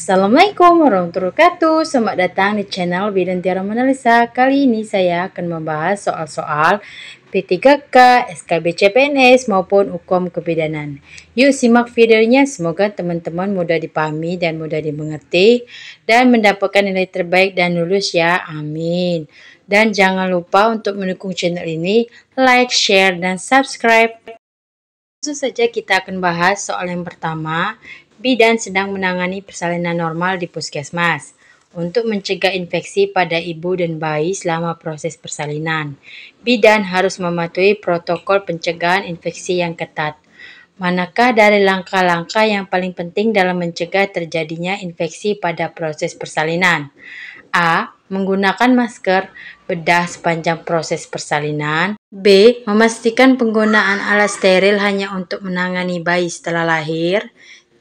Assalamualaikum warahmatullahi wabarakatuh. Selamat datang di channel Bidan Tiara Monalisa. Kali ini saya akan membahas soal-soal P3K, SKB CPNS maupun hukum kebidanan. Yuk simak videonya, semoga teman-teman mudah dipahami dan mudah dimengerti dan mendapatkan nilai terbaik dan lulus ya, amin. Dan jangan lupa untuk mendukung channel ini, like, share, dan subscribe. Langsung saja kita akan bahas soal yang pertama. Bidan sedang menangani persalinan normal di puskesmas untuk mencegah infeksi pada ibu dan bayi selama proses persalinan. Bidan harus mematuhi protokol pencegahan infeksi yang ketat. Manakah dari langkah-langkah yang paling penting dalam mencegah terjadinya infeksi pada proses persalinan? A. Menggunakan masker bedah sepanjang proses persalinan. B. Memastikan penggunaan alat steril hanya untuk menangani bayi setelah lahir.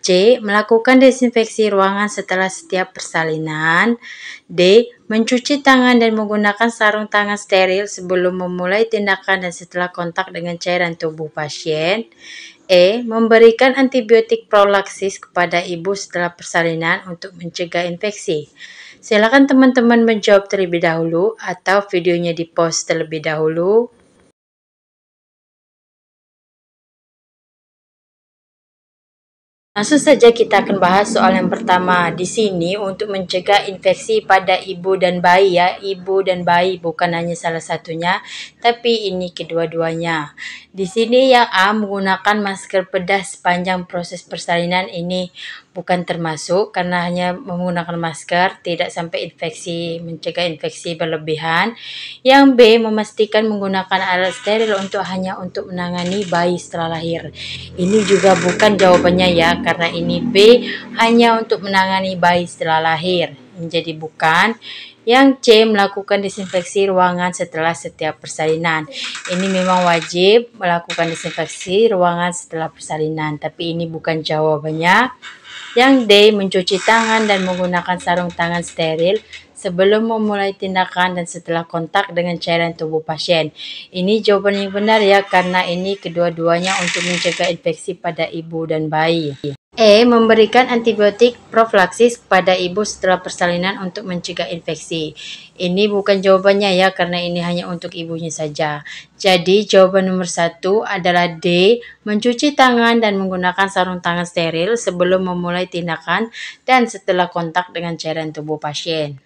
C. Melakukan desinfeksi ruangan setelah setiap persalinan. D. Mencuci tangan dan menggunakan sarung tangan steril sebelum memulai tindakan dan setelah kontak dengan cairan tubuh pasien. E. Memberikan antibiotik profilaksis kepada ibu setelah persalinan untuk mencegah infeksi. Silakan teman-teman menjawab terlebih dahulu atau videonya di-pause terlebih dahulu. Langsung saja kita akan bahas soal yang pertama. Di sini untuk mencegah infeksi pada ibu dan bayi ya. Ibu dan bayi bukan hanya salah satunya, tapi ini kedua-duanya. Di sini yang A menggunakan masker bedah sepanjang proses persalinan ini bukan termasuk karena hanya menggunakan masker tidak sampai mencegah infeksi berlebihan. Yang B memastikan menggunakan alat steril hanya untuk menangani bayi setelah lahir. Ini juga bukan jawabannya ya, karena ini B hanya untuk menangani bayi setelah lahir. Menjadi bukan. Yang C melakukan desinfeksi ruangan setelah setiap persalinan. Ini memang wajib melakukan desinfeksi ruangan setelah persalinan, tapi ini bukan jawabannya. Yang D mencuci tangan dan menggunakan sarung tangan steril sebelum memulai tindakan dan setelah kontak dengan cairan tubuh pasien. Ini jawaban yang benar ya, karena ini kedua-duanya untuk mencegah infeksi pada ibu dan bayi. E. Memberikan antibiotik profilaksis kepada ibu setelah persalinan untuk mencegah infeksi. Ini bukan jawabannya ya, karena ini hanya untuk ibunya saja. Jadi jawaban nomor 1 adalah D. Mencuci tangan dan menggunakan sarung tangan steril sebelum memulai tindakan dan setelah kontak dengan cairan tubuh pasien.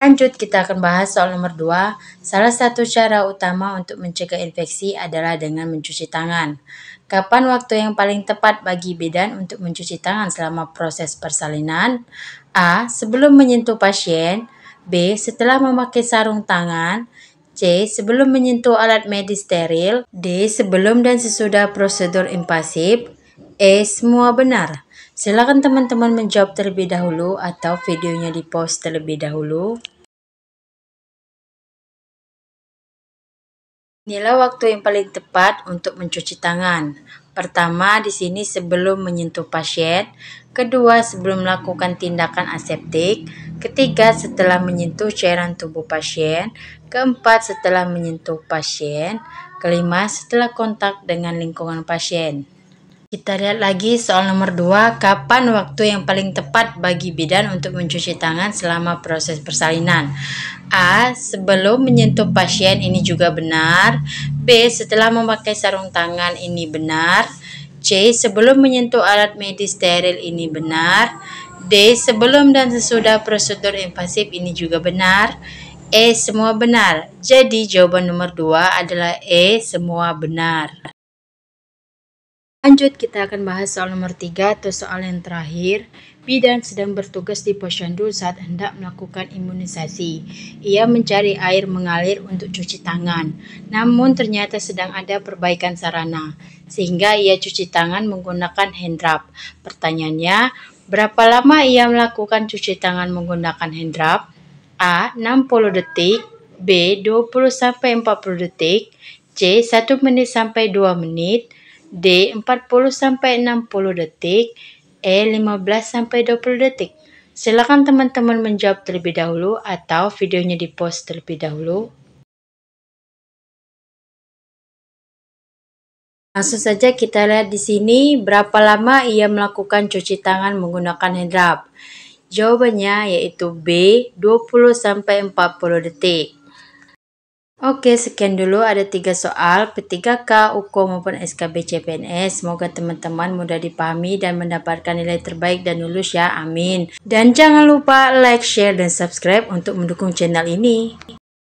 Lanjut, kita akan bahas soal nomor 2. Salah satu cara utama untuk mencegah infeksi adalah dengan mencuci tangan. Kapan waktu yang paling tepat bagi bidan untuk mencuci tangan selama proses persalinan? A. Sebelum menyentuh pasien. B. Setelah memakai sarung tangan. C. Sebelum menyentuh alat medis steril. D. Sebelum dan sesudah prosedur invasif. E. Semua benar. Silakan teman-teman menjawab terlebih dahulu atau videonya di-pause terlebih dahulu. Inilah waktu yang paling tepat untuk mencuci tangan. Pertama, di sini sebelum menyentuh pasien. Kedua, sebelum melakukan tindakan aseptik. Ketiga, setelah menyentuh cairan tubuh pasien. Keempat, setelah menyentuh pasien. Kelima, setelah kontak dengan lingkungan pasien. Kita lihat lagi soal nomor 2. Kapan waktu yang paling tepat bagi bidan untuk mencuci tangan selama proses persalinan? A. Sebelum menyentuh pasien, ini juga benar. B. Setelah memakai sarung tangan, ini benar. C. Sebelum menyentuh alat medis steril, ini benar. D. Sebelum dan sesudah prosedur invasif, ini juga benar. E. Semua benar. Jadi jawaban nomor 2 adalah E. Semua benar. Lanjut, kita akan bahas soal nomor 3 atau soal yang terakhir. Bidan sedang bertugas di posyandu saat hendak melakukan imunisasi. Ia mencari air mengalir untuk cuci tangan. Namun ternyata sedang ada perbaikan sarana, sehingga ia cuci tangan menggunakan hand rub. Pertanyaannya, berapa lama ia melakukan cuci tangan menggunakan hand rub? A. 60 detik. B. 20-40 detik. C. 1 menit sampai 2 menit. D. 40-60 detik. E. 15-20 detik. Silakan teman-teman menjawab terlebih dahulu atau videonya di-pause terlebih dahulu. Langsung saja kita lihat di sini berapa lama ia melakukan cuci tangan menggunakan hand rub. Jawabannya yaitu B, 20-40 detik. Oke, sekian dulu ada 3 soal P3K, UKOM maupun SKB CPNS. Semoga teman-teman mudah dipahami dan mendapatkan nilai terbaik dan lulus ya, amin. Dan jangan lupa like, share, dan subscribe untuk mendukung channel ini.